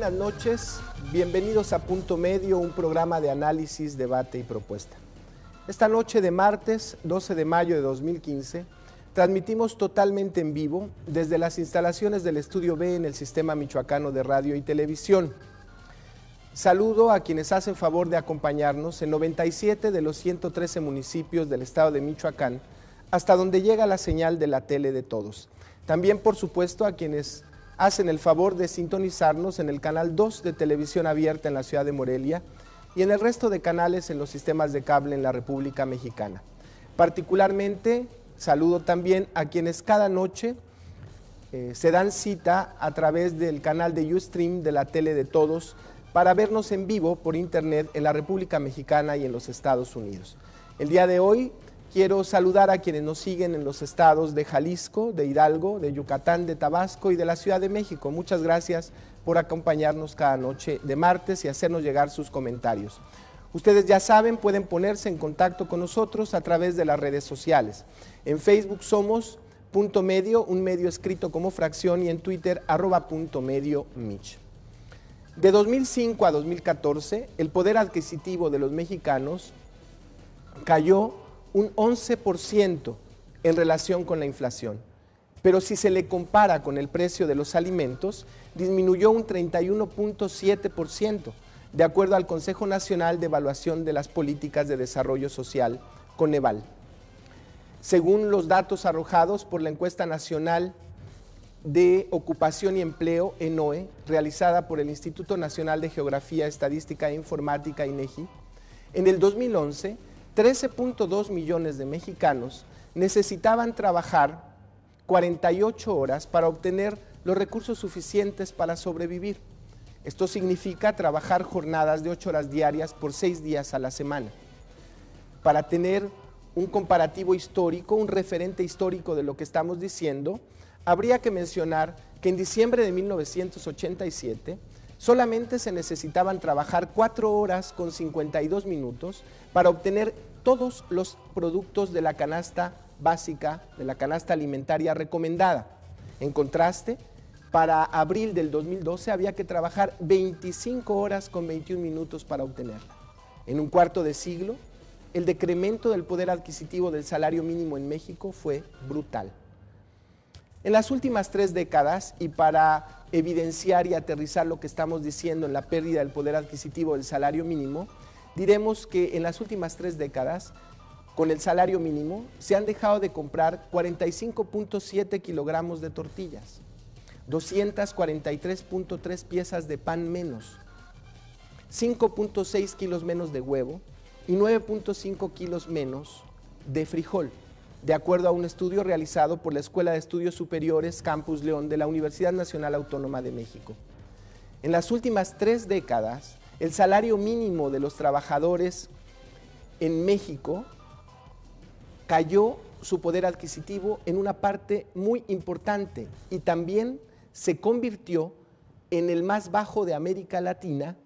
buenas noches, bienvenidos a Punto Medio, un programa de análisis, debate y propuesta. Esta noche de martes 12 de mayo de 2015, transmitimos totalmente en vivo desde las instalaciones del Estudio B en el Sistema Michoacano de Radio y Televisión. Saludo a quienes hacen favor de acompañarnos en 97 de los 113 municipios del estado de Michoacán, hasta donde llega la señal de la tele de todos. También, por supuesto, a quienes hacen el favor de sintonizarnos en el canal 2 de televisión abierta en la ciudad de Morelia y en el resto de canales en los sistemas de cable en la República Mexicana. Particularmente, saludo también a quienes cada noche se dan cita a través del canal de Ustream de la tele de todos para vernos en vivo por internet en la República Mexicana y en los Estados Unidos. El día de hoy quiero saludar a quienes nos siguen en los estados de Jalisco, de Hidalgo, de Yucatán, de Tabasco y de la Ciudad de México. Muchas gracias por acompañarnos cada noche de martes y hacernos llegar sus comentarios. Ustedes ya saben, pueden ponerse en contacto con nosotros a través de las redes sociales. En Facebook somos Punto Medio, un medio escrito como fracción, y en Twitter @puntomediomich. De 2005 a 2014, el poder adquisitivo de los mexicanos cayó un 11% en relación con la inflación, pero si se le compara con el precio de los alimentos, disminuyó un 31.7%, de acuerdo al Consejo Nacional de Evaluación de las Políticas de Desarrollo Social, Coneval. Según los datos arrojados por la encuesta nacional de Ocupación y Empleo, ENOE, realizada por el Instituto Nacional de Geografía, Estadística e Informática, INEGI, en el 2011, 13.2 millones de mexicanos necesitaban trabajar 48 horas para obtener los recursos suficientes para sobrevivir. Esto significa trabajar jornadas de 8 horas diarias por 6 días a la semana. Para tener un comparativo histórico, un referente histórico de lo que estamos diciendo, habría que mencionar que en diciembre de 1987 solamente se necesitaban trabajar 4 horas con 52 minutos para obtener todos los productos de la canasta básica, de la canasta alimentaria recomendada. En contraste, para abril del 2012 había que trabajar 25 horas con 21 minutos para obtenerla. En un cuarto de siglo, el decremento del poder adquisitivo del salario mínimo en México fue brutal. En las últimas 3 décadas, y para evidenciar y aterrizar lo que estamos diciendo en la pérdida del poder adquisitivo del salario mínimo, diremos que en las últimas 3 décadas, con el salario mínimo, se han dejado de comprar 45.7 kilogramos de tortillas, 243.3 piezas de pan menos, 5.6 kilos menos de huevo y 9.5 kilos menos de frijol, de acuerdo a un estudio realizado por la Escuela de Estudios Superiores Campus León de la Universidad Nacional Autónoma de México. En las últimas 3 décadas, el salario mínimo de los trabajadores en México cayó su poder adquisitivo en una parte muy importante y también se convirtió en el más bajo de América Latina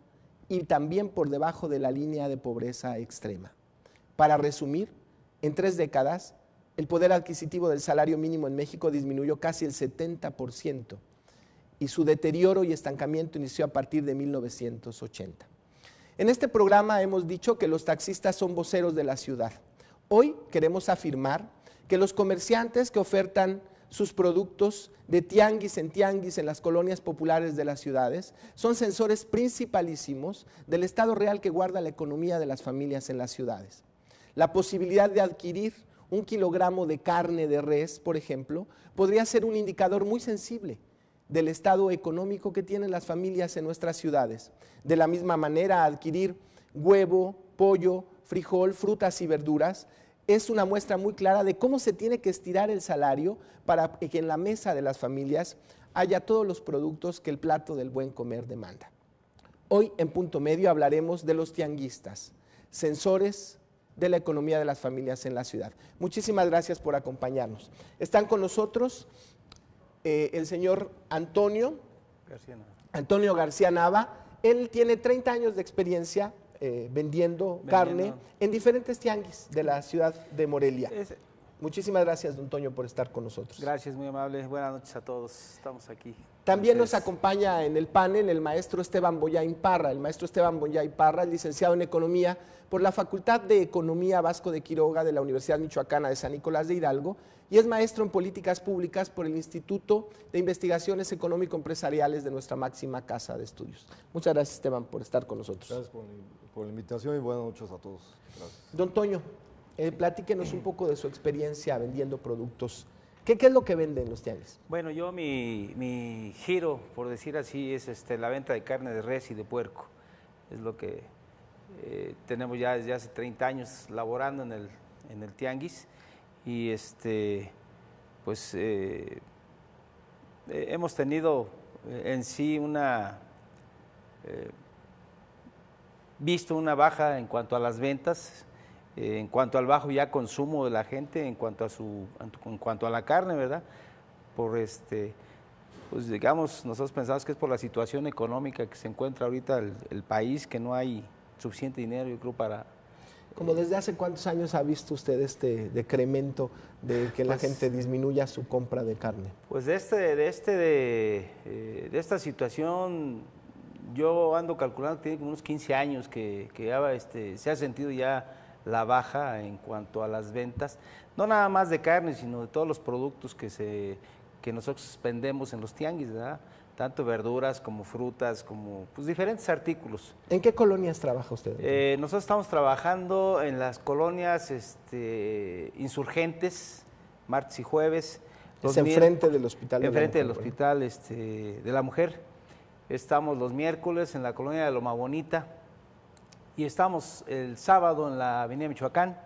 y también por debajo de la línea de pobreza extrema. Para resumir, en 3 décadas, el poder adquisitivo del salario mínimo en México disminuyó casi el 70% y su deterioro y estancamiento inició a partir de 1980. En este programa hemos dicho que los taxistas son voceros de la ciudad. Hoy queremos afirmar que los comerciantes que ofertan sus productos de tianguis en las colonias populares de las ciudades son sensores principalísimos del estado real que guarda la economía de las familias en las ciudades. La posibilidad de adquirir 1 kilogramo de carne de res, por ejemplo, podría ser un indicador muy sensible del estado económico que tienen las familias en nuestras ciudades. De la misma manera, adquirir huevo, pollo, frijol, frutas y verduras es una muestra muy clara de cómo se tiene que estirar el salario para que en la mesa de las familias haya todos los productos que el plato del buen comer demanda. Hoy en Punto Medio hablaremos de los tianguistas, sensores de la economía de las familias en la ciudad. Muchísimas gracias por acompañarnos. Están con nosotros el señor Antonio García Nava. Él tiene 30 años de experiencia vendiendo carne en diferentes tianguis de la ciudad de Morelia. Muchísimas gracias, don Toño, por estar con nosotros. Gracias, muy amable. Buenas noches a todos. Estamos aquí. También nos acompaña en el panel el maestro Esteban Boyay Parra. El maestro Esteban Boyay Parra es licenciado en Economía por la Facultad de Economía Vasco de Quiroga de la Universidad Michoacana de San Nicolás de Hidalgo y es maestro en Políticas Públicas por el Instituto de Investigaciones Económico-Empresariales de nuestra máxima casa de estudios. Muchas gracias, Esteban, por estar con nosotros. Gracias por la invitación y buenas noches a todos. Gracias. Don Toño, platíquenos un poco de su experiencia vendiendo productos. ¿Qué es lo que venden los tianguis? Bueno, yo mi giro, por decir así, es la venta de carne de res y de puerco. Es lo que tenemos ya desde hace 30 años laborando en el tianguis y pues hemos tenido en sí visto una baja en cuanto a las ventas, en cuanto al bajo ya consumo de la gente, en cuanto a la carne, ¿verdad? Pues digamos, nosotros pensamos que es por la situación económica que se encuentra ahorita el país, que no hay suficiente dinero, yo creo, para... ¿Como desde hace cuántos años ha visto usted este decremento de que la gente disminuya su compra de carne? Pues de esta situación, yo ando calculando que tiene como unos 15 años que ya, se ha sentido ya la baja en cuanto a las ventas, no nada más de carne, sino de todos los productos que nosotros vendemos en los tianguis, ¿verdad? Tanto verduras como frutas, como pues, diferentes artículos. ¿En qué colonias trabaja usted? Nosotros estamos trabajando en las colonias Insurgentes, martes y jueves. Es enfrente del hospital. Enfrente del hospital de la mujer. Estamos los miércoles en la colonia de Loma Bonita y estamos el sábado en la avenida Michoacán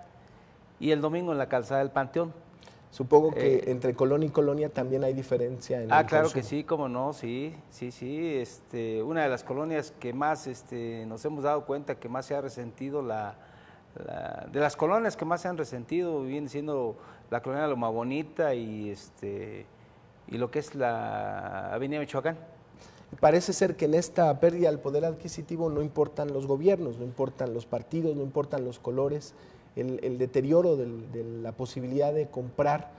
y el domingo en la calzada del Panteón. Supongo que entre colonia y colonia también hay diferencia en el claro consumo. que sí, cómo no, sí. Una de las colonias que más nos hemos dado cuenta que más se ha resentido, de las colonias que más se han resentido, viene siendo la colonia de Loma Bonita y lo que es la avenida Michoacán. Parece ser que en esta pérdida del poder adquisitivo no importan los gobiernos, no importan los partidos, no importan los colores, el deterioro de la posibilidad de comprar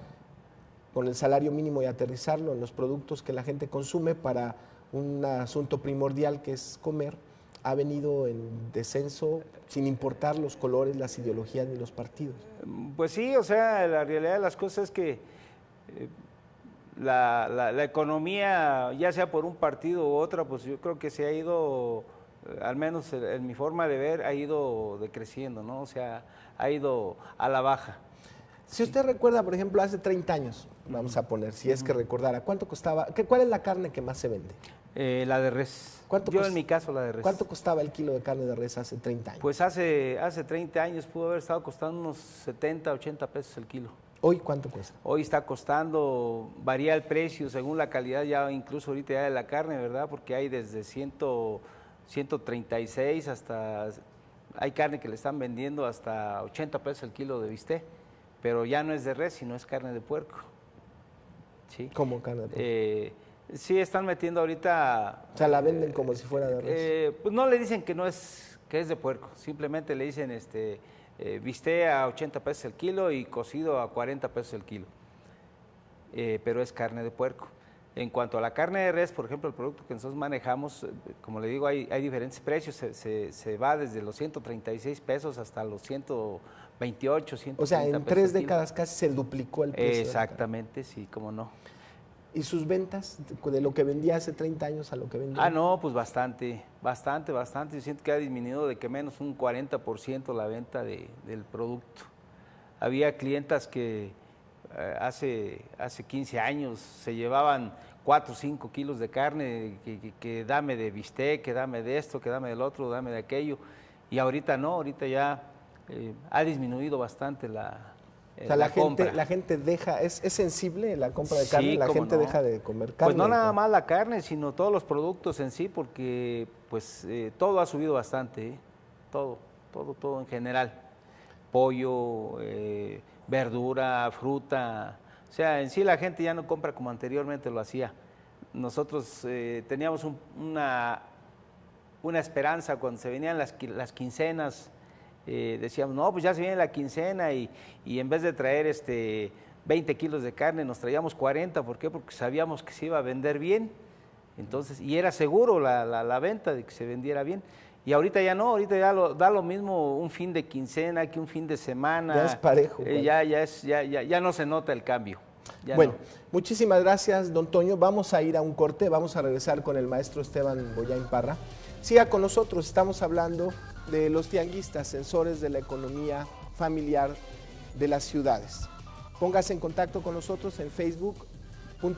con el salario mínimo y aterrizarlo en los productos que la gente consume para un asunto primordial que es comer, ha venido en descenso sin importar los colores, las ideologías ni los partidos. Pues sí, o sea, la realidad de las cosas es que la economía, ya sea por un partido u otra, pues yo creo que se ha ido, al menos en mi forma de ver, ha ido decreciendo, ¿no? O sea, ha ido a la baja. Si usted recuerda, por ejemplo, hace 30 años, vamos a poner, si es que recordara, ¿cuánto costaba? ¿Cuál es la carne que más se vende? La de res. En mi caso, la de res. ¿Cuánto costaba el kilo de carne de res hace 30 años? Pues hace 30 años pudo haber estado costando unos 70, 80 pesos el kilo. ¿Hoy cuánto cuesta? Hoy está costando, varía el precio según la calidad, ya incluso ahorita ya de la carne, ¿verdad? Porque hay desde 136 hasta, hay carne que le están vendiendo hasta 80 pesos el kilo de bistec, pero ya no es de res, sino es carne de puerco. ¿Sí? ¿Cómo carne de puerco? Sí, están metiendo ahorita... O sea, la venden como si fuera de res. Pues no le dicen que es de puerco, simplemente le dicen bistec a 80 pesos el kilo y cocido a 40 pesos el kilo, pero es carne de puerco. En cuanto a la carne de res, por ejemplo, el producto que nosotros manejamos, como le digo, hay diferentes precios, se va desde los 136 pesos hasta los 128, 130 O sea, en pesos 3 décadas casi se duplicó el precio. Exactamente, sí, cómo no. ¿Y sus ventas, de lo que vendía hace 30 años a lo que vendía? No, pues bastante. Yo siento que ha disminuido de que menos un 40% la venta del producto. Había clientas que hace 15 años se llevaban 4 o 5 kilos de carne, que dame de bistec, que dame de esto, que dame del otro, dame de aquello. Y ahorita no, ahorita ya ha disminuido bastante o sea, la gente deja, es sensible la compra de carne, la gente deja de comer carne. Pues no nada más la carne, sino todos los productos en sí, porque pues todo ha subido bastante, todo en general. Pollo, verdura, fruta, o sea, en sí la gente ya no compra como anteriormente lo hacía. Nosotros teníamos una esperanza cuando se venían las quincenas, decíamos, no, pues ya se viene la quincena y en vez de traer 20 kilos de carne, nos traíamos 40, ¿por qué? Porque sabíamos que se iba a vender bien, entonces, y era seguro la venta de que se vendiera bien. Y ahorita ya no, ahorita ya da lo mismo un fin de quincena que un fin de semana. Ya es parejo. Ya no se nota el cambio. Bueno, muchísimas gracias, don Toño. Vamos a ir a un corte, vamos a regresar con el maestro Esteban Bollaín Parra. Siga con nosotros, estamos hablando de los tianguistas, sensores de la economía familiar de las ciudades. Póngase en contacto con nosotros en Facebook,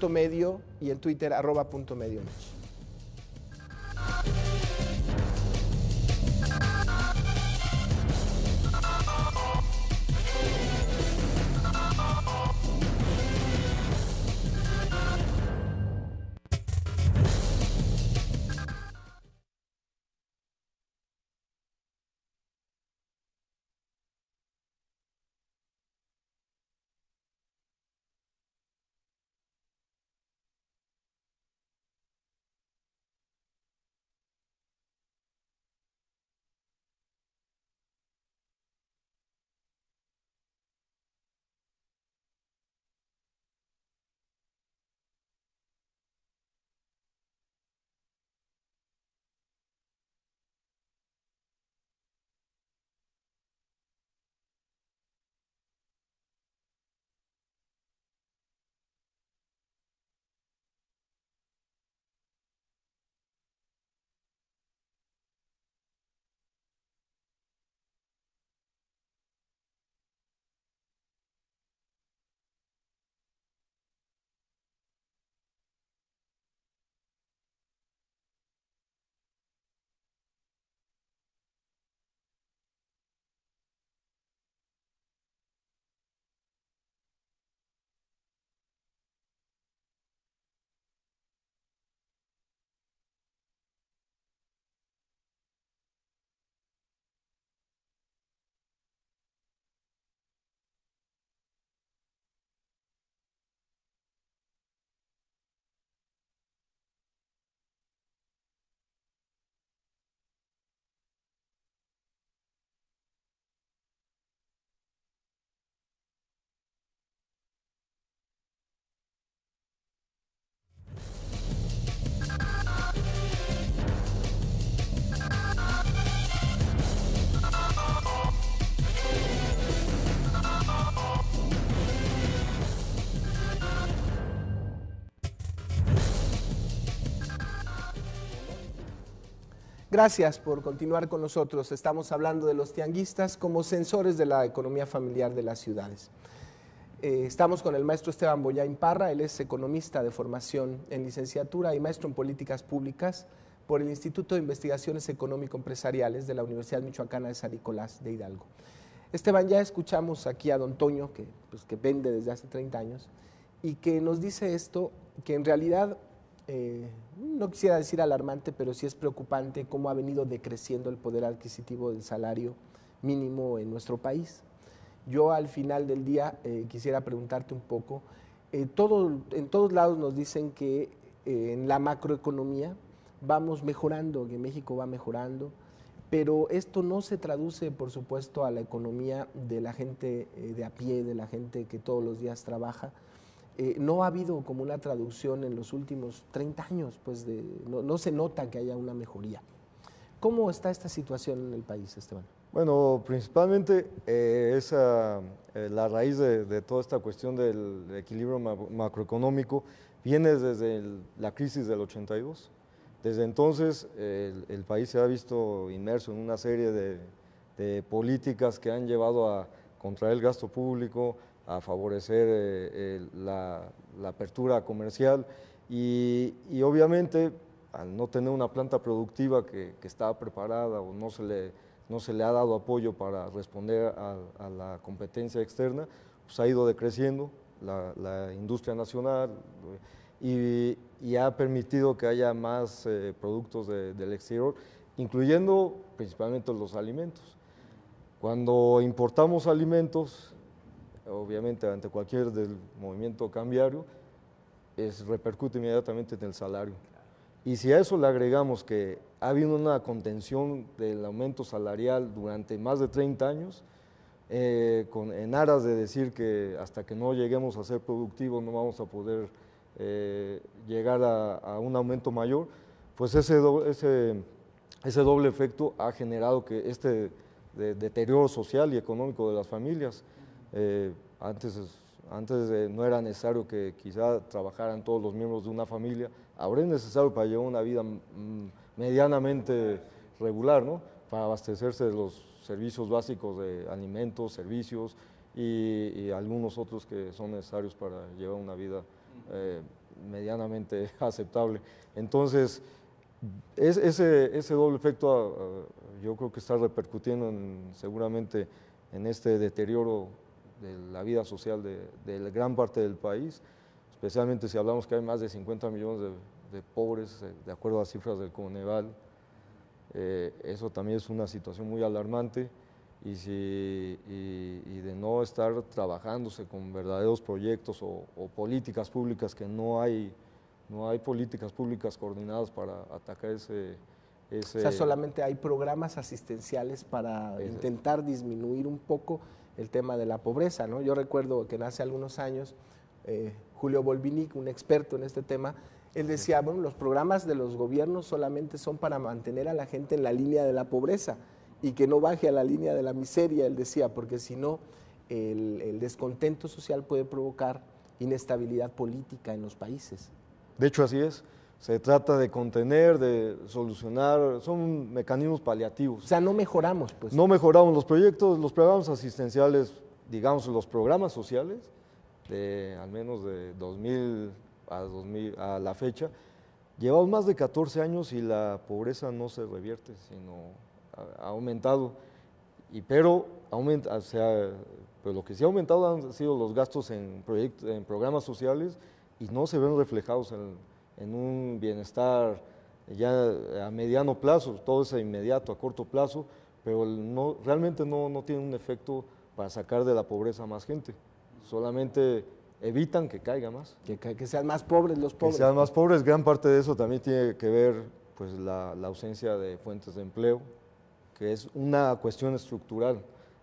@medio, y en Twitter, @medio. Gracias por continuar con nosotros. Estamos hablando de los tianguistas como sensores de la economía familiar de las ciudades. Estamos con el maestro Esteban Bollaín Parra, él es economista de formación en licenciatura y maestro en políticas públicas por el Instituto de Investigaciones Económico-Empresariales de la Universidad Michoacana de San Nicolás de Hidalgo. Esteban, ya escuchamos aquí a don Toño, que vende desde hace 30 años, y que nos dice esto, que en realidad, no quisiera decir alarmante, pero sí es preocupante cómo ha venido decreciendo el poder adquisitivo del salario mínimo en nuestro país. Yo al final del día quisiera preguntarte un poco, en todos lados nos dicen que en la macroeconomía vamos mejorando, que México va mejorando, pero esto no se traduce, por supuesto, a la economía de la gente de a pie, de la gente que todos los días trabaja. No ha habido como una traducción en los últimos 30 años, pues no se nota que haya una mejoría. ¿Cómo está esta situación en el país, Esteban? Bueno, principalmente la raíz de toda esta cuestión del equilibrio macroeconómico viene desde la crisis del 82. Desde entonces el país se ha visto inmerso en una serie de políticas que han llevado a contraer el gasto público, a favorecer la apertura comercial y obviamente al no tener una planta productiva que estaba preparada o no se le ha dado apoyo para responder a la competencia externa, pues ha ido decreciendo la industria nacional y ha permitido que haya más productos del exterior, incluyendo principalmente los alimentos. Cuando importamos alimentos, obviamente ante cualquier movimiento cambiario, repercute inmediatamente en el salario. Y si a eso le agregamos que ha habido una contención del aumento salarial durante más de 30 años, en aras de decir que hasta que no lleguemos a ser productivos no vamos a poder llegar a un aumento mayor, pues ese doble efecto ha generado que este deterioro social y económico de las familias, antes no era necesario que quizá trabajaran todos los miembros de una familia, ahora es necesario para llevar una vida medianamente regular, ¿no? Para abastecerse de los servicios básicos de alimentos, servicios y algunos otros que son necesarios para llevar una vida medianamente aceptable. Entonces, ese doble efecto yo creo que está repercutiendo seguramente en este deterioro de la vida social de gran parte del país, especialmente si hablamos que hay más de 50 millones de pobres, de acuerdo a las cifras del Coneval. Eso también es una situación muy alarmante y de no estar trabajándose con verdaderos proyectos o políticas públicas, que no hay políticas públicas coordinadas para atacar ese... O sea, solamente hay programas asistenciales para intentar disminuir un poco el tema de la pobreza, ¿no? Yo recuerdo que hace algunos años Julio Volvinic, un experto en este tema, él decía, bueno, los programas de los gobiernos solamente son para mantener a la gente en la línea de la pobreza y que no baje a la línea de la miseria, él decía, porque si no, el descontento social puede provocar inestabilidad política en los países. De hecho, así es. Se trata de contener, de solucionar, son mecanismos paliativos. O sea, no mejoramos, pues. No mejoramos los proyectos, los programas asistenciales, digamos, los programas sociales, al menos de 2000 a la fecha, llevamos más de 14 años y la pobreza no se revierte, sino ha aumentado. Pero lo que sí ha aumentado han sido los gastos en programas sociales y no se ven reflejados en un bienestar ya a mediano plazo, todo es inmediato, a corto plazo, pero realmente no tiene un efecto para sacar de la pobreza a más gente, solamente evitan que caiga más. Que sean más pobres los pobres. Que sean más pobres, gran parte de eso también tiene que ver pues, la ausencia de fuentes de empleo, que es una cuestión estructural,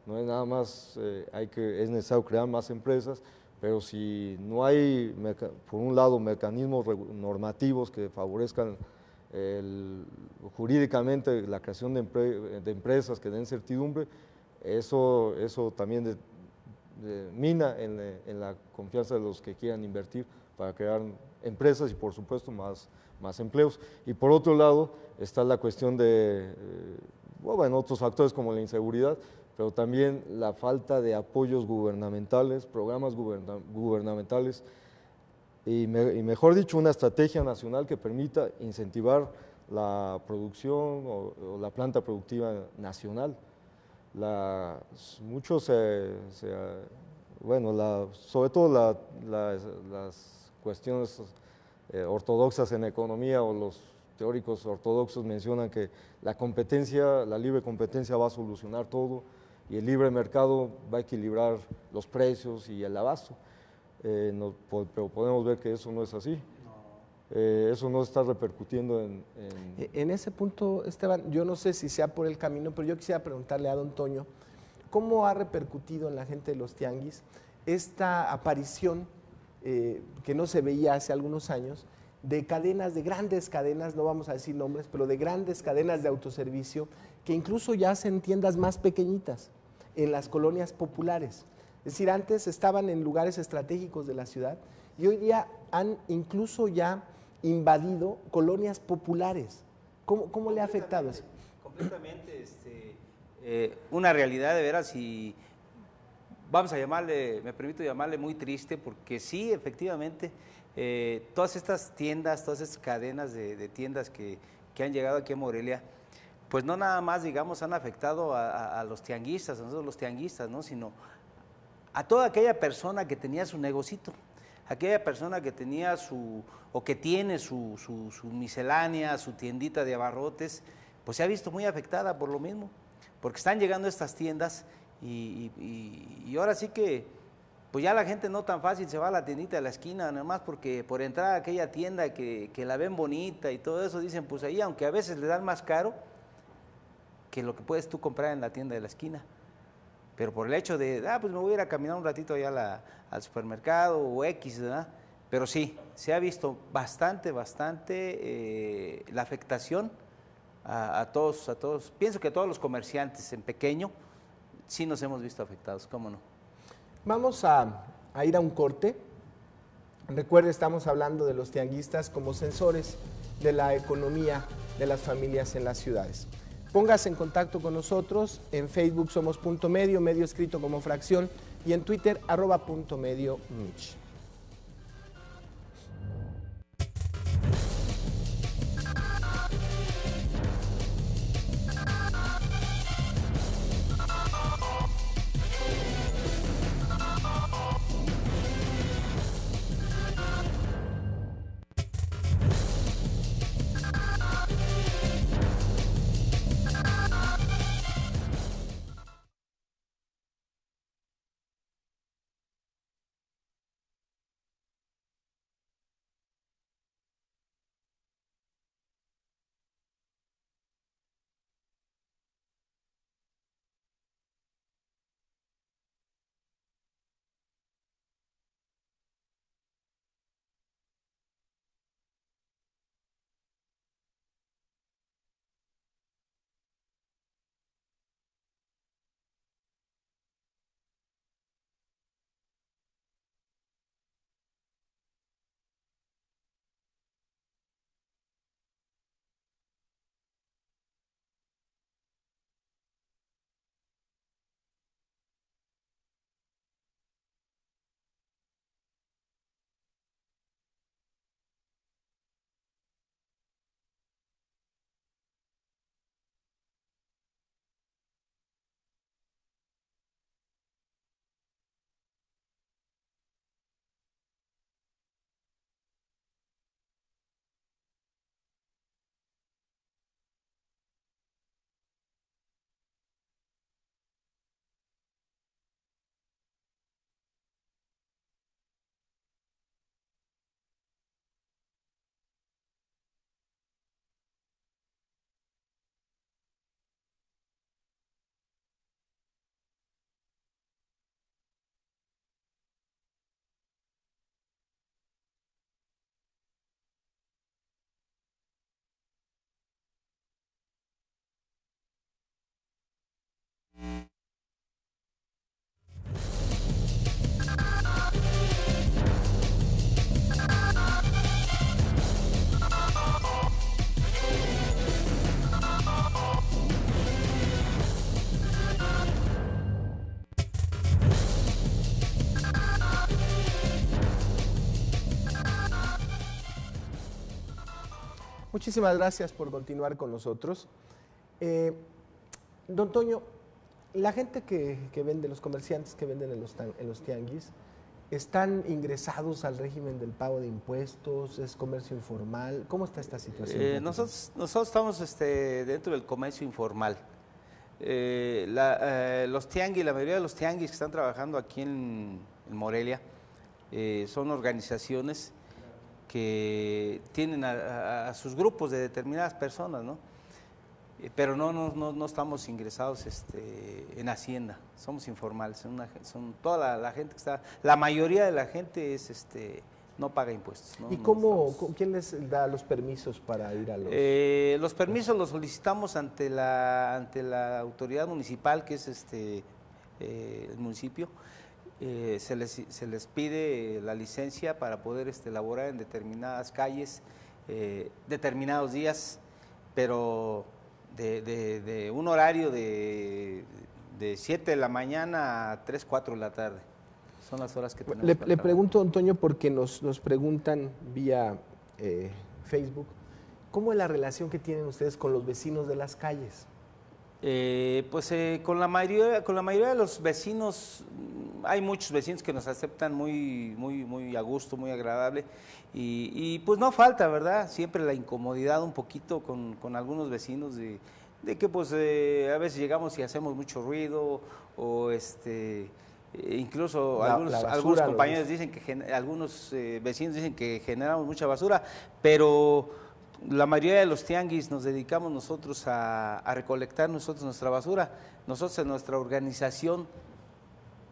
no es nada más, es necesario crear más empresas, pero si no hay, por un lado, mecanismos normativos que favorezcan jurídicamente la creación de empresas que den certidumbre, eso también mina en la confianza de los que quieran invertir para crear empresas y, por supuesto, más empleos. Y por otro lado está la cuestión de otros factores como la inseguridad, pero también la falta de apoyos gubernamentales, programas gubernamentales y mejor dicho, una estrategia nacional que permita incentivar la producción o la planta productiva nacional. Sobre todo las cuestiones ortodoxas en economía o los teóricos ortodoxos mencionan que la libre competencia va a solucionar todo y el libre mercado va a equilibrar los precios y el abasto, pero podemos ver que eso no es así. Eso no está repercutiendo En ese punto, Esteban, yo no sé si sea por el camino, pero yo quisiera preguntarle a don Toño, ¿cómo ha repercutido en la gente de los tianguis esta aparición que no se veía hace algunos años de grandes cadenas, no vamos a decir nombres, pero de grandes cadenas de autoservicio que incluso ya hacen tiendas más pequeñitas en las colonias populares? Es decir, antes estaban en lugares estratégicos de la ciudad y hoy día han incluso ya invadido colonias populares. ¿Cómo le ha afectado eso? Completamente, una realidad de veras y vamos a llamarle, me permito llamarle muy triste porque sí, efectivamente, todas estas tiendas, todas estas cadenas de tiendas que han llegado aquí a Morelia, pues no nada más, digamos, han afectado a los tianguistas, a nosotros los tianguistas, ¿no? Sino a toda aquella persona que tenía su negocito, aquella persona que tenía que tiene su miscelánea, su tiendita de abarrotes, pues se ha visto muy afectada por lo mismo, porque están llegando estas tiendas y ahora sí que pues ya la gente no tan fácil se va a la tiendita de la esquina, nada más porque por entrar a aquella tienda que la ven bonita y todo eso, dicen, pues ahí, aunque a veces le dan más caro que lo que puedes tú comprar en la tienda de la esquina. Pero por el hecho de, pues me voy a ir a caminar un ratito allá al supermercado o X, ¿verdad? Pero sí, se ha visto bastante la afectación a todos. Pienso que todos los comerciantes en pequeño sí nos hemos visto afectados, ¿cómo no? Vamos a ir a un corte. Recuerde, estamos hablando de los tianguistas como sensores de la economía de las familias en las ciudades. Póngase en contacto con nosotros, en Facebook somos Punto Medio, medio escrito como fracción, y en Twitter @puntomediomich. Muchísimas gracias por continuar con nosotros. Don Toño, la gente que vende, los comerciantes que venden en los tianguis, ¿están ingresados al régimen del pago de impuestos? ¿Es comercio informal? ¿Cómo está esta situación? Nosotros estamos dentro del comercio informal. Los tianguis, la mayoría de los tianguis que están trabajando aquí en Morelia son organizaciones que tienen a sus grupos de determinadas personas, ¿no? Pero no estamos ingresados en Hacienda, somos informales, son toda la gente que está, la mayoría de la gente no paga impuestos. ¿No? ¿Y quién les da los permisos para ir a los permisos los solicitamos ante la autoridad municipal, que es el municipio. Se les pide la licencia para poder laborar en determinadas calles, determinados días, pero de un horario de 7 de la mañana a 3, 4 de la tarde. Son las horas que tenemos. Le pregunto, Antonio, porque nos preguntan vía Facebook, ¿cómo es la relación que tienen ustedes con los vecinos de las calles? Con la mayoría de los vecinos, hay muchos vecinos que nos aceptan muy a gusto, muy agradable, y pues no falta, ¿verdad? Siempre la incomodidad un poquito con algunos vecinos de que pues a veces llegamos y hacemos mucho ruido, o Incluso La algunos basura, compañeros dicen algunos vecinos dicen que generamos mucha basura, pero la mayoría de los tianguis nos dedicamos nosotros a recolectar nosotros nuestra basura. Nosotros en nuestra organización,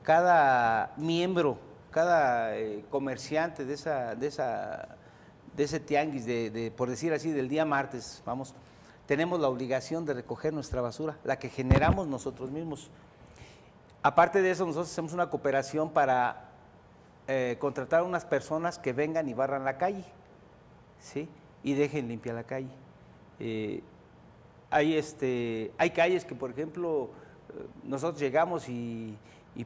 cada miembro, cada comerciante de ese tianguis, por decir así, del día martes, vamos, tenemos la obligación de recoger nuestra basura, la que generamos nosotros mismos. Aparte de eso, nosotros hacemos una cooperación para contratar a unas personas que vengan y barran la calle, ¿sí? Y dejen limpia la calle. Hay calles que, por ejemplo, nosotros llegamos y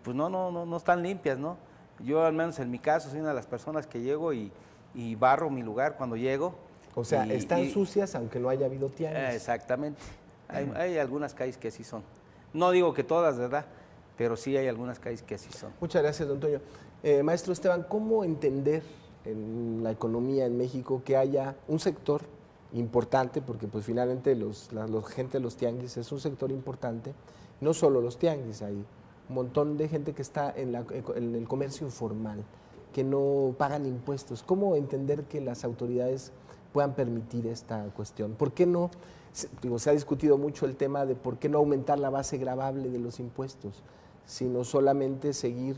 pues no están limpias, ¿no? Yo, al menos en mi caso, soy una de las personas que llego y barro mi lugar cuando llego. O sea, están sucias aunque no haya habido tianguis. Exactamente. Hay algunas calles que así son. No digo que todas, ¿verdad? Pero sí hay algunas calles que así son. Muchas gracias, don Toño. Maestro Esteban, ¿cómo entender en la economía en México que haya un sector importante, porque pues finalmente la gente de los tianguis es un sector importante, no solo los tianguis, hay un montón de gente que está en el comercio informal, que no pagan impuestos? ¿Cómo entender que las autoridades puedan permitir esta cuestión? ¿Por qué no? Se ha discutido mucho el tema de por qué no aumentar la base gravable de los impuestos, sino solamente seguir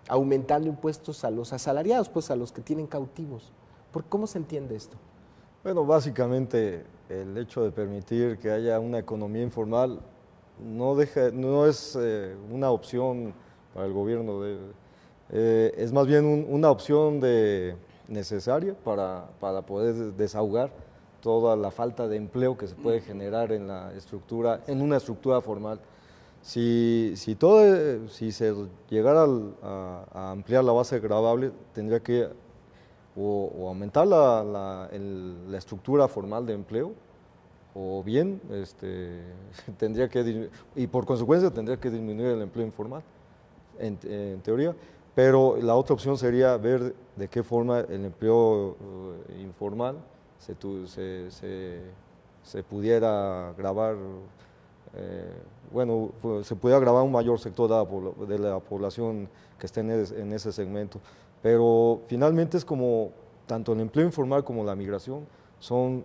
aumentando impuestos a los asalariados, pues a los que tienen cautivos. ¿Cómo se entiende esto? Bueno, básicamente el hecho de permitir que haya una economía informal no es una opción para el gobierno, es más bien una opción necesaria para poder desahogar toda la falta de empleo que se puede generar en una estructura formal. Si se llegara a ampliar la base gravable, tendría que o aumentar la estructura formal de empleo, o bien tendría que, y por consecuencia tendría que disminuir el empleo informal, en teoría. Pero la otra opción sería ver de qué forma el empleo informal se pudiera grabar, se pudiera grabar un mayor sector de la población que esté en ese segmento. Pero finalmente es como, tanto el empleo informal como la migración son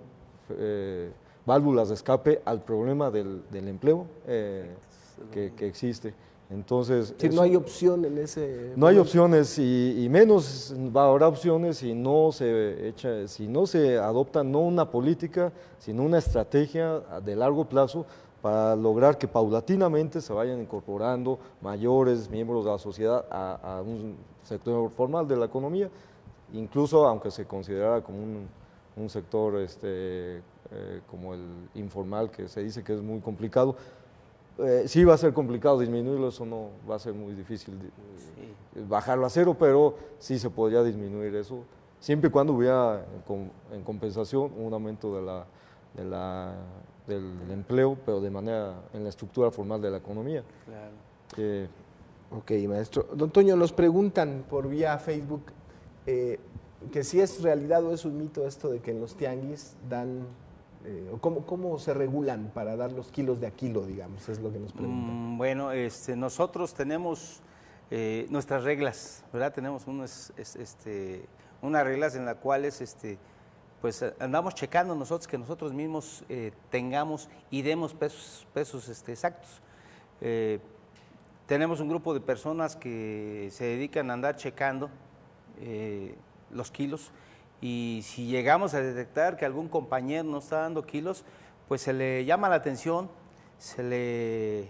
válvulas de escape al problema del empleo que existe. Entonces, no hay opción en ese... No hay opciones y menos habrá opciones si no se adopta no una política, sino una estrategia de largo plazo para lograr que paulatinamente se vayan incorporando mayores miembros de la sociedad a un sector formal de la economía, incluso aunque se considerara como un sector como el informal, que se dice que es muy complicado. Sí va a ser complicado disminuirlo, eso no va a ser muy difícil bajarlo a cero, pero sí se podría disminuir eso, siempre y cuando hubiera en compensación un aumento del empleo, pero de manera en la estructura formal de la economía. Claro. Ok, maestro. Don Toño, nos preguntan por vía Facebook que si es realidad o es un mito esto de que en los tianguis dan... ¿Cómo se regulan para dar los kilos de a kilo, digamos? Es lo que nos preguntan. Bueno, nosotros tenemos nuestras reglas, ¿verdad? Tenemos unas reglas en las cuales pues andamos checando nosotros que nosotros mismos tengamos y demos pesos exactos. Tenemos un grupo de personas que se dedican a andar checando los kilos. Y si llegamos a detectar que algún compañero no está dando kilos, pues se le llama la atención, le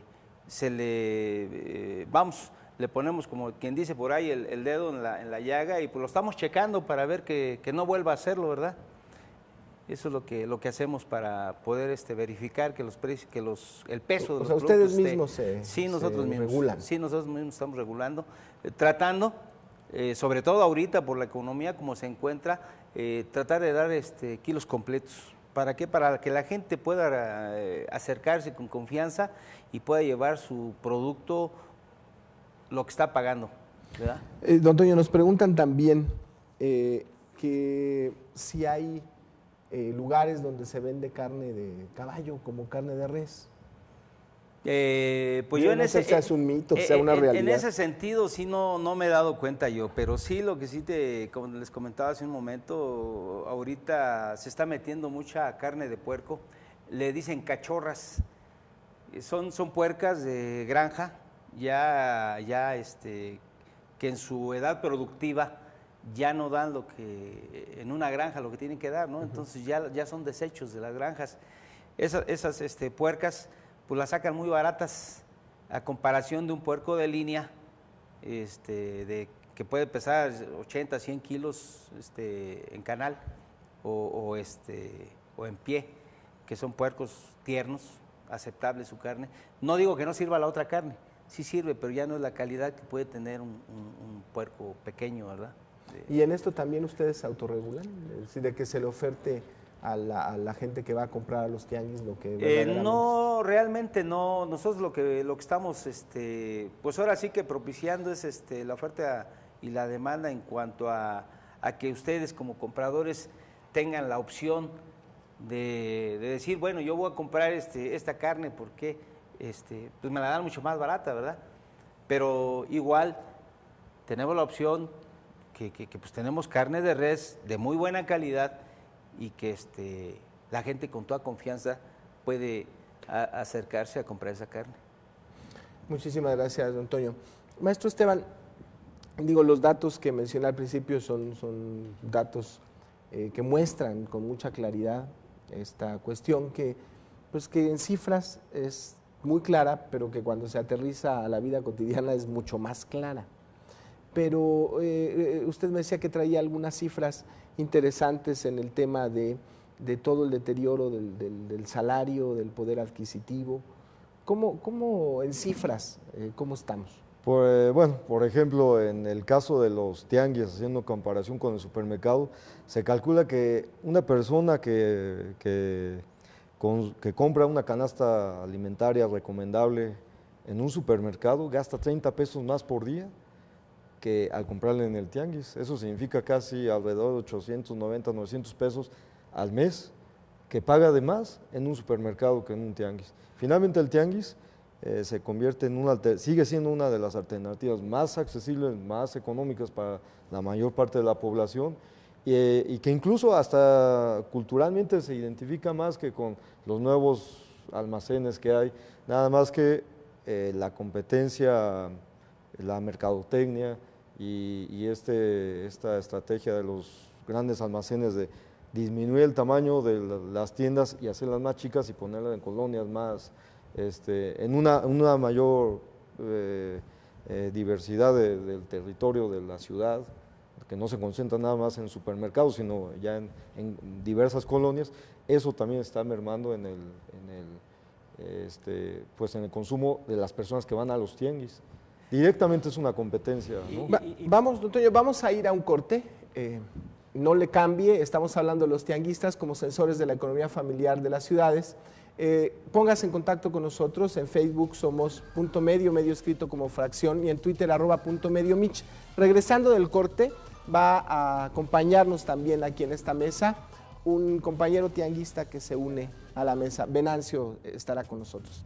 ponemos, como quien dice por ahí, el dedo en la llaga, y pues lo estamos checando para ver que no vuelva a hacerlo, ¿verdad? Eso es lo que hacemos para poder verificar que el peso de los productos... ustedes mismos nosotros mismos regulan. Sí, nosotros mismos estamos regulando, tratando... sobre todo ahorita por la economía como se encuentra, tratar de dar kilos completos. ¿Para qué? Para que la gente pueda acercarse con confianza y pueda llevar su producto lo que está pagando, ¿verdad? Don Toño, nos preguntan también que si hay lugares donde se vende carne de caballo como carne de res. Pues yo en no sé ese... si es un mito, sea una realidad. En ese sentido sí no me he dado cuenta yo, pero sí lo que sí como les comentaba hace un momento, ahorita se está metiendo mucha carne de puerco, le dicen cachorras, son puercas de granja, que en su edad productiva ya no dan lo que en una granja lo que tienen que dar, ¿no? Entonces ya son desechos de las granjas. Esas puercas pues las sacan muy baratas a comparación de un puerco de línea que puede pesar 80, 100 kilos en canal o en pie, que son puercos tiernos, aceptable su carne. No digo que no sirva la otra carne, sí sirve, pero ya no es la calidad que puede tener un puerco pequeño, ¿verdad? ¿Y en esto también ustedes se autorregulan? Es decir, de que se le oferte a la gente que va a comprar a los tianguis lo que verdaderamente... No, realmente no. Nosotros lo que estamos, pues ahora sí que propiciando es la oferta y la demanda en cuanto a que ustedes como compradores tengan la opción de decir, bueno, yo voy a comprar esta carne porque pues me la dan mucho más barata, ¿verdad? Pero igual tenemos la opción que pues tenemos carne de res de muy buena calidad y que la gente con toda confianza puede acercarse a comprar esa carne. Muchísimas gracias, don Antonio. Maestro Esteban, los datos que mencioné al principio son datos que muestran con mucha claridad esta cuestión pues que en cifras es muy clara, pero que cuando se aterriza a la vida cotidiana es mucho más clara. Pero usted me decía que traía algunas cifras interesantes en el tema de todo el deterioro del salario, del poder adquisitivo. ¿Cómo en cifras, cómo estamos? Bueno, por ejemplo, en el caso de los tianguis, haciendo comparación con el supermercado, se calcula que una persona que compra una canasta alimentaria recomendable en un supermercado gasta 30 pesos más por día que al comprarle en el tianguis. Eso significa casi alrededor de 890, 900 pesos al mes que paga de más en un supermercado que en un tianguis. Finalmente el tianguis se convierte sigue siendo una de las alternativas más accesibles, más económicas para la mayor parte de la población y que incluso hasta culturalmente se identifica más que con los nuevos almacenes que hay, nada más que la competencia, la mercadotecnia y esta estrategia de los grandes almacenes de disminuir el tamaño de las tiendas y hacerlas más chicas y ponerlas en colonias más, en una mayor diversidad del territorio de la ciudad, que no se concentra nada más en supermercados, sino ya en diversas colonias. Eso también está mermando en el consumo de las personas que van a los tianguis. Directamente es una competencia, ¿no? Vamos, don Antonio, vamos a ir a un corte. No le cambie, estamos hablando de los tianguistas como sensores de la economía familiar de las ciudades. Póngase en contacto con nosotros, en Facebook somos Punto Medio, medio escrito como fracción, y en Twitter @PuntoMedioMich. Regresando del corte, va a acompañarnos también aquí en esta mesa un compañero tianguista que se une a la mesa. Venancio estará con nosotros.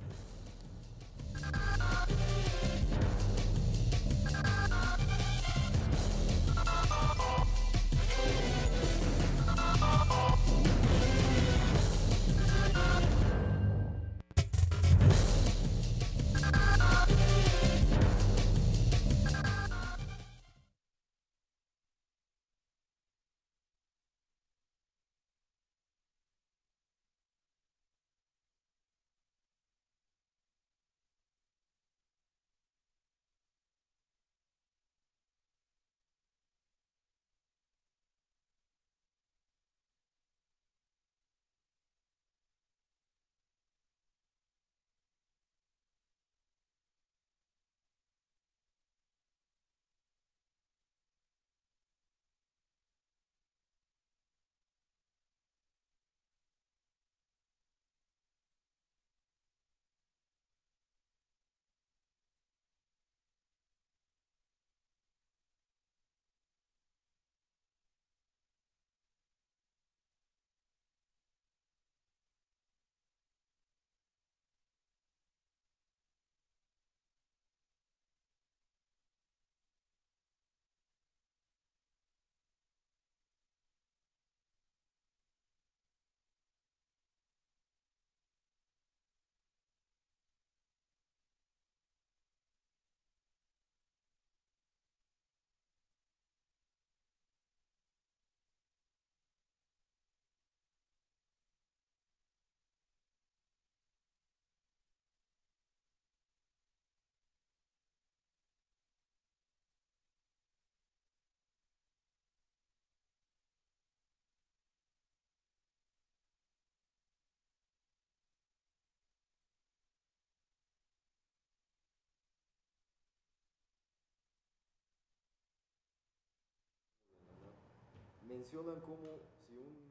mencionan como si un...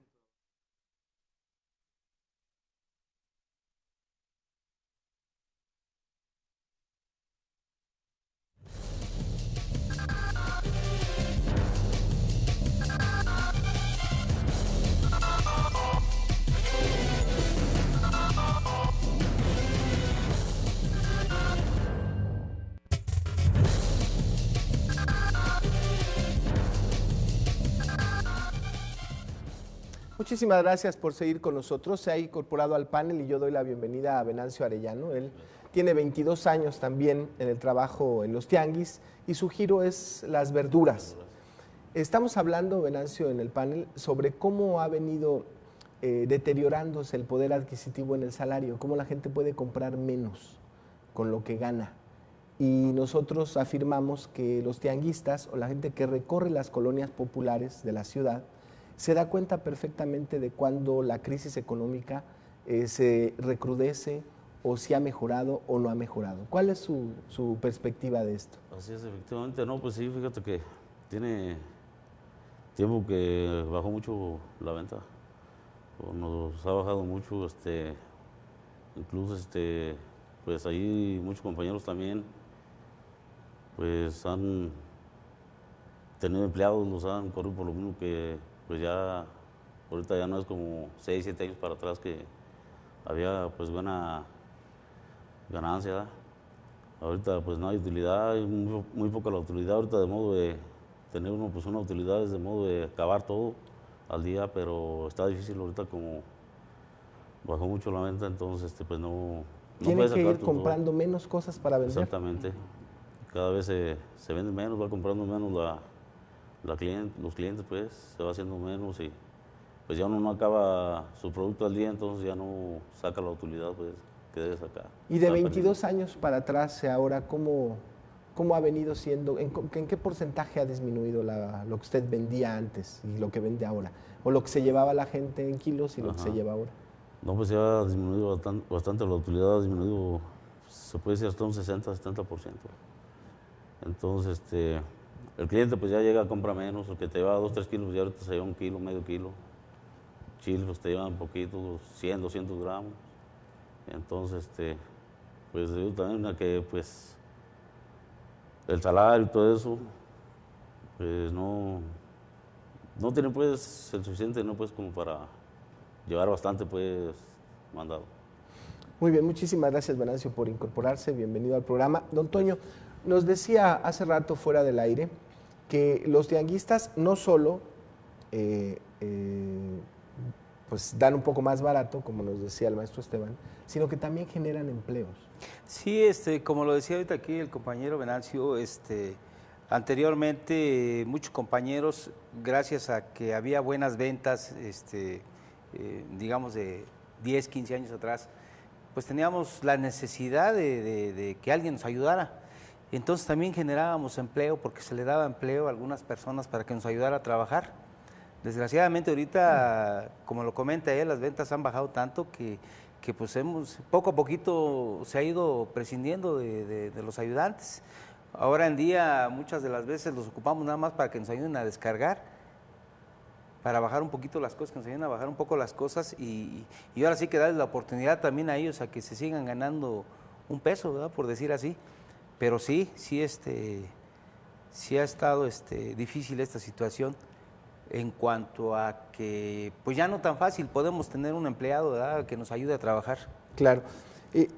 Muchísimas gracias por seguir con nosotros. Se ha incorporado al panel y yo doy la bienvenida a Venancio Arellano. Él tiene 22 años también en el trabajo en los tianguis y su giro es las verduras. Estamos hablando, Venancio, en el panel sobre cómo ha venido deteriorándose el poder adquisitivo en el salario, cómo la gente puede comprar menos con lo que gana. Y nosotros afirmamos que los tianguistas o la gente que recorre las colonias populares de la ciudad se da cuenta perfectamente de cuando la crisis económica se recrudece o si ha mejorado o no ha mejorado. ¿Cuál es su perspectiva de esto? Así es, efectivamente, no, pues sí, fíjate que tiene tiempo que bajó mucho la venta, o nos ha bajado mucho, incluso, pues ahí muchos compañeros también, pues han tenido empleados, los han corrido por lo mismo que pues ya, ahorita ya no es como 6, 7 años para atrás que había pues buena ganancia, ¿verdad? Ahorita pues no hay utilidad, hay muy poca la utilidad ahorita, de modo de tener uno pues una utilidad, es de modo de acabar todo al día, pero está difícil ahorita como bajó mucho la venta, entonces pues no Tiene que ir comprando menos cosas para vender. Exactamente, cada vez se vende menos, va comprando menos los clientes, pues se va haciendo menos y pues ya uno no acaba su producto al día, entonces ya no saca la utilidad pues que debe sacar. Y de 22 años para atrás, ahora, ¿cómo ha venido siendo? ¿En qué porcentaje ha disminuido lo que usted vendía antes y lo que vende ahora? ¿O lo que se llevaba la gente en kilos y lo que se lleva ahora? No, pues ya ha disminuido bastante la utilidad, ha disminuido, se puede decir hasta un 60-70%. Entonces, el cliente pues ya llega a comprar menos, el que te lleva 2-3 kilos, ya ahorita se lleva 1 kilo, medio kilo. Chile pues te llevan poquito, 100, 200 gramos. Entonces, pues yo también que pues el salario y todo eso, pues no tiene pues el suficiente, no pues como para llevar bastante pues mandado. Muy bien, muchísimas gracias, Venancio, por incorporarse, bienvenido al programa. Don Toño, nos decía hace rato fuera del aire que los tianguistas no solo pues dan un poco más barato, como nos decía el maestro Esteban, sino que también generan empleos. Sí, como lo decía ahorita aquí el compañero Venancio, anteriormente muchos compañeros, gracias a que había buenas ventas, digamos de 10, 15 años atrás, pues teníamos la necesidad de que alguien nos ayudara. Entonces también generábamos empleo porque se le daba empleo a algunas personas para que nos ayudara a trabajar. Desgraciadamente ahorita, como lo comenta él, las ventas han bajado tanto que pues poco a poquito se ha ido prescindiendo de los ayudantes. Ahora en día muchas de las veces los ocupamos nada más para que nos ayuden a descargar, para bajar un poquito las cosas, que nos ayuden a bajar un poco las cosas y ahora sí que darles la oportunidad también a ellos a que se sigan ganando un peso, ¿verdad? Por decir así. Pero sí ha estado difícil esta situación en cuanto a que pues ya no tan fácil podemos tener un empleado, ¿verdad?, que nos ayude a trabajar. Claro.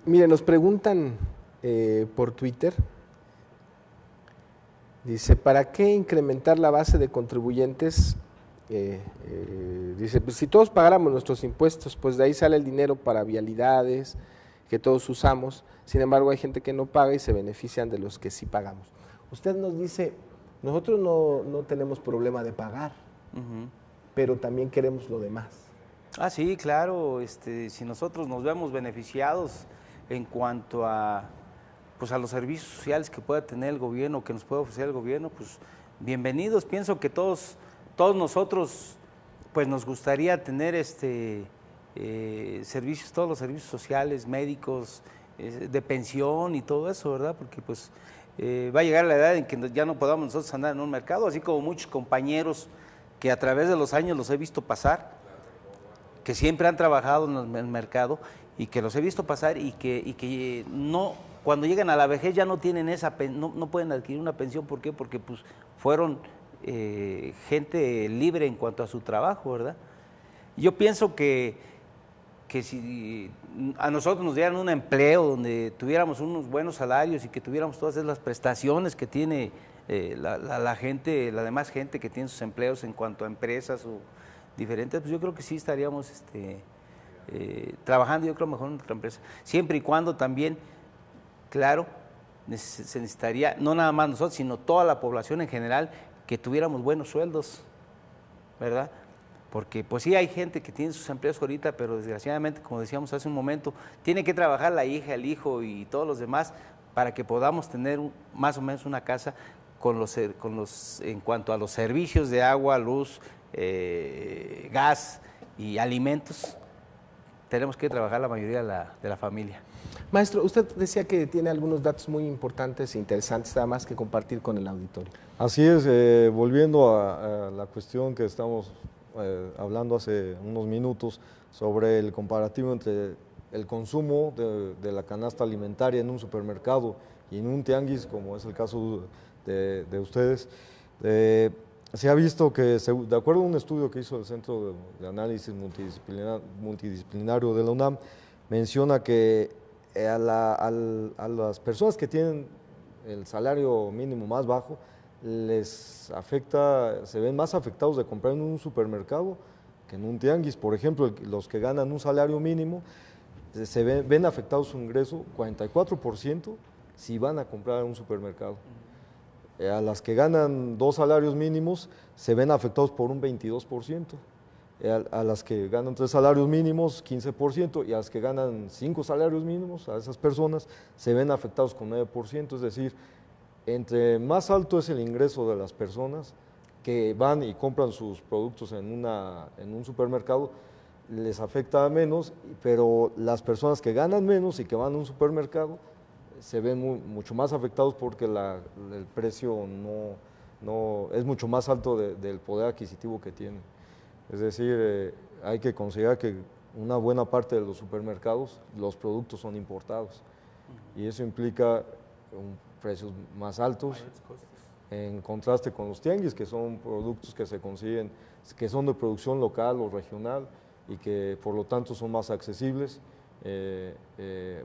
Mire, nos preguntan por Twitter, dice, ¿para qué incrementar la base de contribuyentes? Dice, pues si todos pagáramos nuestros impuestos, pues de ahí sale el dinero para vialidades que todos usamos. Sin embargo, hay gente que no paga y se benefician de los que sí pagamos. Usted nos dice, nosotros no tenemos problema de pagar, pero también queremos lo demás. Ah, sí, claro. Si nosotros nos vemos beneficiados en cuanto a los servicios sociales que pueda tener el gobierno, que nos pueda ofrecer el gobierno, pues bienvenidos. Pienso que todos nosotros pues nos gustaría tener servicios, todos los servicios sociales, médicos, de pensión y todo eso, ¿verdad? Porque pues va a llegar la edad en que ya no podamos nosotros andar en un mercado, así como muchos compañeros que a través de los años los he visto pasar, que siempre han trabajado en el mercado y que los he visto pasar y que no, cuando llegan a la vejez ya no tienen no pueden adquirir una pensión. ¿Por qué? Porque pues fueron gente libre en cuanto a su trabajo, ¿verdad? Yo pienso que si a nosotros nos dieran un empleo donde tuviéramos unos buenos salarios y que tuviéramos todas las prestaciones que tiene la gente, la demás gente que tiene sus empleos en cuanto a empresas o diferentes, pues yo creo que sí estaríamos trabajando, yo creo, mejor en otra empresa. Siempre y cuando también, claro, se necesitaría, no nada más nosotros, sino toda la población en general, que tuviéramos buenos sueldos, ¿verdad? Porque pues sí hay gente que tiene sus empleos ahorita, pero desgraciadamente, como decíamos hace un momento, tiene que trabajar la hija, el hijo y todos los demás para que podamos tener más o menos una casa en cuanto a los servicios de agua, luz, gas y alimentos. Tenemos que trabajar la mayoría de la familia. Maestro, usted decía que tiene algunos datos muy importantes e interesantes, nada más que compartir con el auditorio. Así es, volviendo a la cuestión que estamos hablando hace unos minutos sobre el comparativo entre el consumo de la canasta alimentaria en un supermercado y en un tianguis, como es el caso de ustedes, se ha visto que, de acuerdo a un estudio que hizo el Centro de Análisis Multidisciplinario de la UNAM, menciona que a las personas que tienen el salario mínimo más bajo les afecta, se ven más afectados de comprar en un supermercado que en un tianguis. Por ejemplo, los que ganan un salario mínimo se ven afectados su ingreso 44% si van a comprar en un supermercado. A las que ganan 2 salarios mínimos se ven afectados por un 22%. A las que ganan 3 salarios mínimos, 15%, y a las que ganan 5 salarios mínimos, a esas personas se ven afectados con 9%, es decir, entre más alto es el ingreso de las personas que van y compran sus productos en un supermercado, les afecta menos, pero las personas que ganan menos y que van a un supermercado se ven mucho más afectados porque el precio no es mucho más alto del poder adquisitivo que tienen. Es decir, hay que considerar que una buena parte de los supermercados, los productos son importados y eso implica precios más altos en contraste con los tianguis, que son productos que se consiguen, que son de producción local o regional y que por lo tanto son más accesibles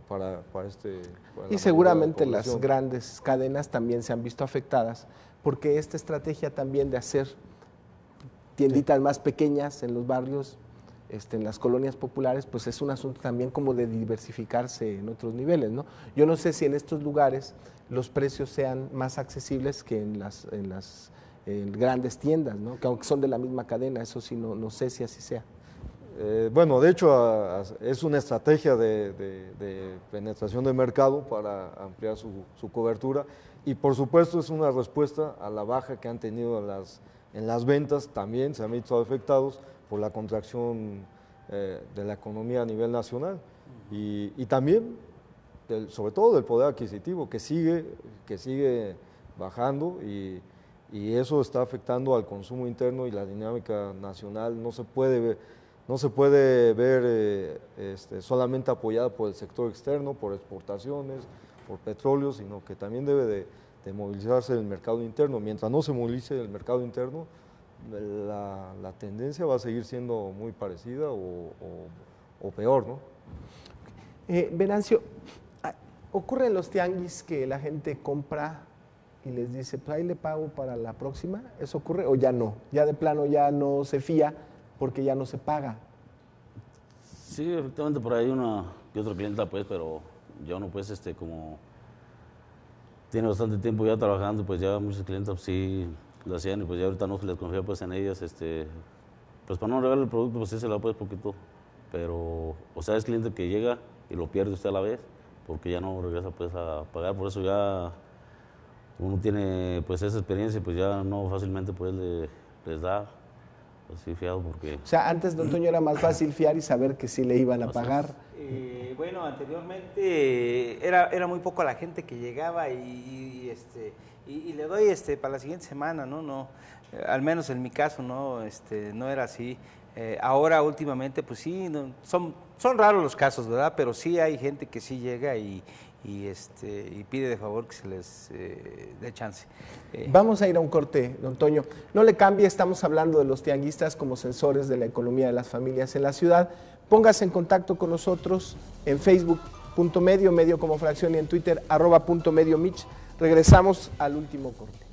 para y seguramente las grandes cadenas también se han visto afectadas porque esta estrategia también de hacer tienditas más pequeñas en los barrios, en las colonias populares, pues es un asunto también como de diversificarse en otros niveles, ¿no? Yo no sé si en estos lugares los precios sean más accesibles que en las grandes tiendas, ¿no? Que aunque son de la misma cadena, eso sí, no sé si así sea. Bueno, de hecho es una estrategia de penetración de mercado para ampliar su cobertura y por supuesto es una respuesta a la baja que han tenido en las ventas, también se han visto afectados por la contracción de la economía a nivel nacional y también, sobre todo del poder adquisitivo, que sigue bajando y eso está afectando al consumo interno y la dinámica nacional. No se puede ver solamente apoyada por el sector externo, por exportaciones, por petróleo, sino que también debe de movilizarse el mercado interno. Mientras no se movilice el mercado interno, la tendencia va a seguir siendo muy parecida o peor, ¿no? Venancio, ¿ocurre en los tianguis que la gente compra y les dice, pues ahí le pago para la próxima? ¿Eso ocurre o ya no? Ya de plano ya no se fía porque ya no se paga. Sí, efectivamente por ahí una que otra clienta, pues, pero ya uno, pues, como tiene bastante tiempo ya trabajando, pues ya muchos clientes pues, sí lo hacían y pues ya ahorita no se les confía pues en ellas, pues para no regalar el producto, pues sí se le da pues poquito, pero, o sea, es cliente que llega y lo pierde usted a la vez, porque ya no regresa pues a pagar, por eso ya uno tiene pues esa experiencia, pues ya no fácilmente pues les da. sí fiado porque... O sea, antes, don Toño, era más fácil fiar y saber que sí le iban a pagar. Bueno, anteriormente era muy poco la gente que llegaba y le doy para la siguiente semana, ¿no? Al menos en mi caso, ¿no? No era así. Ahora, últimamente, pues sí, no, son raros los casos, ¿verdad? Pero sí hay gente que sí llega y pide de favor que se les dé chance. Vamos a ir a un corte, don Toño. No le cambie, estamos hablando de los tianguistas como sensores de la economía de las familias en la ciudad. Póngase en contacto con nosotros en Facebook.medio, medio como fracción, y en Twitter @.mediomich. Regresamos al último corte.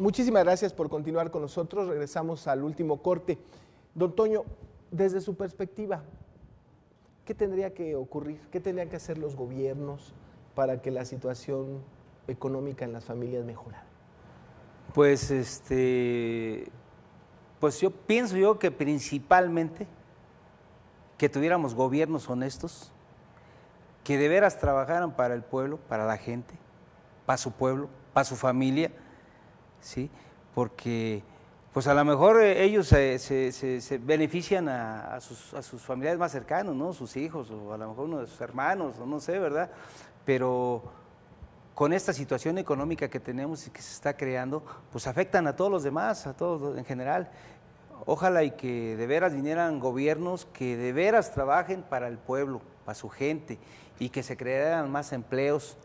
Muchísimas gracias por continuar con nosotros. Regresamos al último corte. Don Toño, desde su perspectiva, ¿qué tendría que ocurrir? ¿Qué tendrían que hacer los gobiernos para que la situación económica en las familias mejorara? Pues pues yo pienso que principalmente que tuviéramos gobiernos honestos, que de veras trabajaran para el pueblo, para la gente, para su pueblo, para su familia, ¿sí? Porque pues a lo mejor ellos se benefician a sus familiares más cercanos, ¿no? Sus hijos, o a lo mejor uno de sus hermanos, o no sé, ¿verdad? Pero con esta situación económica que tenemos y que se está creando, pues afectan a todos los demás, a todos en general. Ojalá y que de veras vinieran gobiernos que de veras trabajen para el pueblo, para su gente, y que se crearan más empleos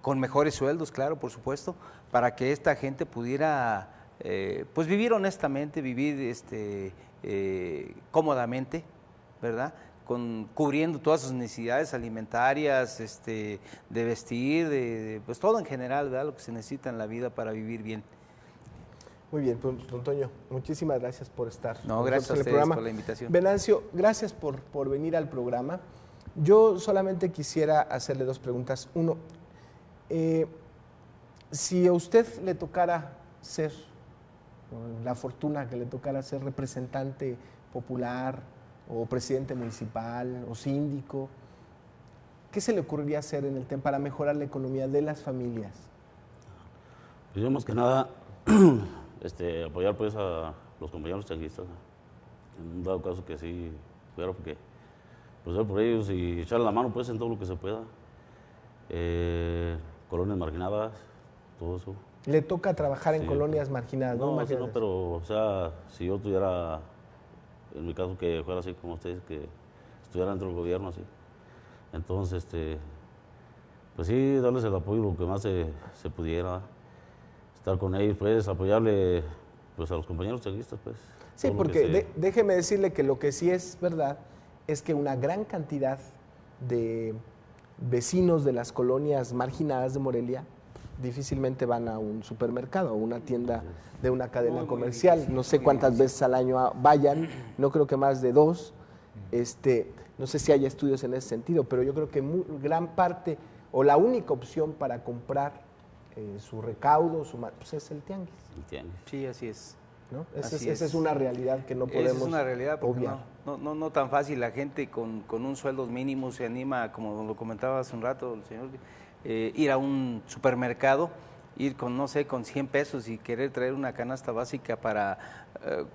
con mejores sueldos, claro, por supuesto, para que esta gente pudiera pues vivir honestamente, vivir cómodamente, ¿verdad? Cubriendo todas sus necesidades alimentarias, de vestir, pues todo en general, ¿verdad? Lo que se necesita en la vida para vivir bien. Muy bien, pues, don Toño, muchísimas gracias por estar. No, gracias a ustedes por la invitación. Venancio, gracias por venir al programa. Yo solamente quisiera hacerle dos preguntas. Uno, si a usted le tocara ser, la fortuna que le tocara ser representante popular, o presidente municipal o síndico, ¿qué se le ocurriría hacer en el tema para mejorar la economía de las familias? Pues yo más que nada apoyar pues a los compañeros changuistas, en un dado caso que sí fuera, porque pues ser por ellos y echarle la mano pues en todo lo que se pueda. Colonias marginadas, todo eso. Le toca trabajar en Sí, colonias marginadas, ¿no? No, sí, no, pero o sea, si yo tuviera, en mi caso que fuera así como ustedes, que estuviera dentro del gobierno así, entonces pues sí, darles el apoyo lo que más se pudiera, estar con ellos, pues apoyarle pues a los compañeros changuistas, pues. Sí, porque déjeme decirle que lo que sí es verdad es que una gran cantidad de vecinos de las colonias marginadas de Morelia difícilmente van a un supermercado o una tienda de una cadena comercial. No sé cuántas veces al año vayan, no creo que más de 2. No sé si hay estudios en ese sentido, pero yo creo que gran parte o la única opción para comprar su recaudo, pues es el tianguis. Sí, así es. ¿No? Esa es una realidad que no podemos obviar. Es una realidad porque obviar. No tan fácil. La gente con un sueldo mínimo se anima, como lo comentaba hace un rato el señor, ir a un supermercado, ir con, no sé, con 100 pesos y querer traer una canasta básica para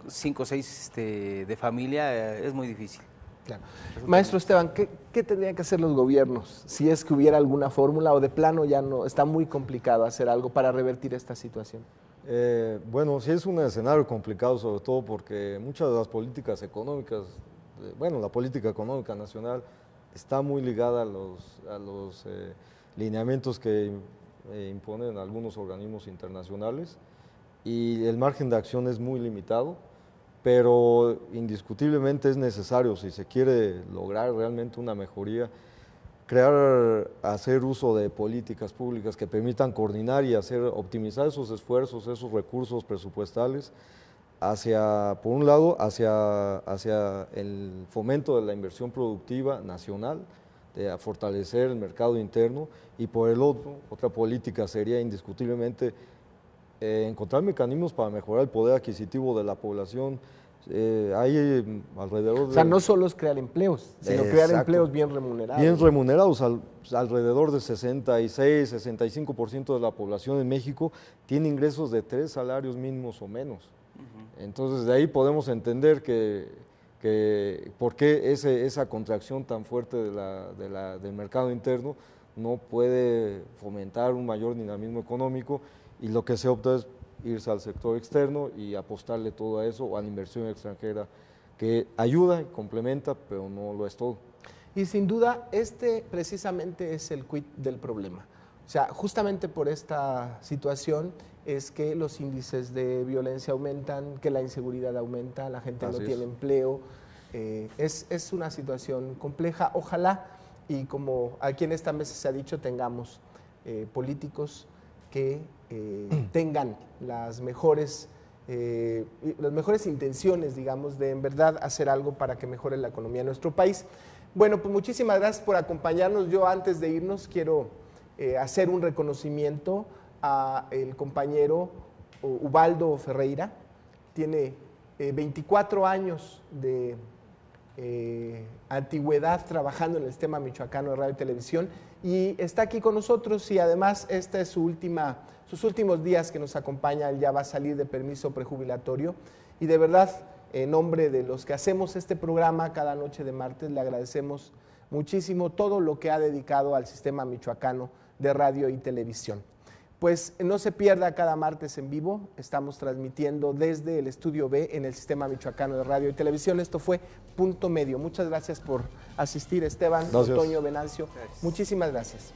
5 o 6 de familia, es muy difícil. Claro. Maestro Esteban, ¿qué tendrían que hacer los gobiernos si es que hubiera alguna fórmula o de plano ya no está muy complicado hacer algo para revertir esta situación? Bueno, sí es un escenario complicado, sobre todo porque muchas de las políticas económicas, la política económica nacional está muy ligada a los lineamientos que imponen algunos organismos internacionales y el margen de acción es muy limitado, pero indiscutiblemente es necesario, si se quiere lograr realmente una mejoría, hacer uso de políticas públicas que permitan coordinar y optimizar esos esfuerzos, esos recursos presupuestales por un lado, hacia el fomento de la inversión productiva nacional, de fortalecer el mercado interno, y por el otro, otra política sería indiscutiblemente encontrar mecanismos para mejorar el poder adquisitivo de la población. Hay alrededor de... O sea, no solo es crear empleos, sino crear empleos bien remunerados. Bien remunerados. Alrededor de 66-65% de la población en México tiene ingresos de 3 salarios mínimos o menos. Entonces, de ahí podemos entender por qué esa contracción tan fuerte del mercado interno no puede fomentar un mayor dinamismo económico, y lo que se opta es irse al sector externo y apostarle todo a eso, o a la inversión extranjera, que ayuda y complementa, pero no lo es todo. Y sin duda, precisamente es el quid del problema. O sea, justamente por esta situación es que los índices de violencia aumentan, que la inseguridad aumenta, la gente no tiene empleo. Es una situación compleja. Ojalá, y como aquí en esta mesa se ha dicho, tengamos políticos que tengan las mejores intenciones, digamos, de en verdad hacer algo para que mejore la economía de nuestro país. Bueno, pues muchísimas gracias por acompañarnos. Yo, antes de irnos, quiero hacer un reconocimiento al compañero Ubaldo Ferreira. Tiene 24 años de antigüedad trabajando en el sistema michoacano de radio y televisión, y está aquí con nosotros, y además esta es sus últimos días que nos acompaña. Él ya va a salir de permiso prejubilatorio, y de verdad, en nombre de los que hacemos este programa cada noche de martes, le agradecemos muchísimo todo lo que ha dedicado al sistema michoacano de radio y televisión. Pues no se pierda cada martes en vivo, estamos transmitiendo desde el Estudio B en el Sistema Michoacano de Radio y Televisión. Esto fue Punto Medio. Muchas gracias por asistir, Esteban, Antonio, Venancio. Muchísimas gracias.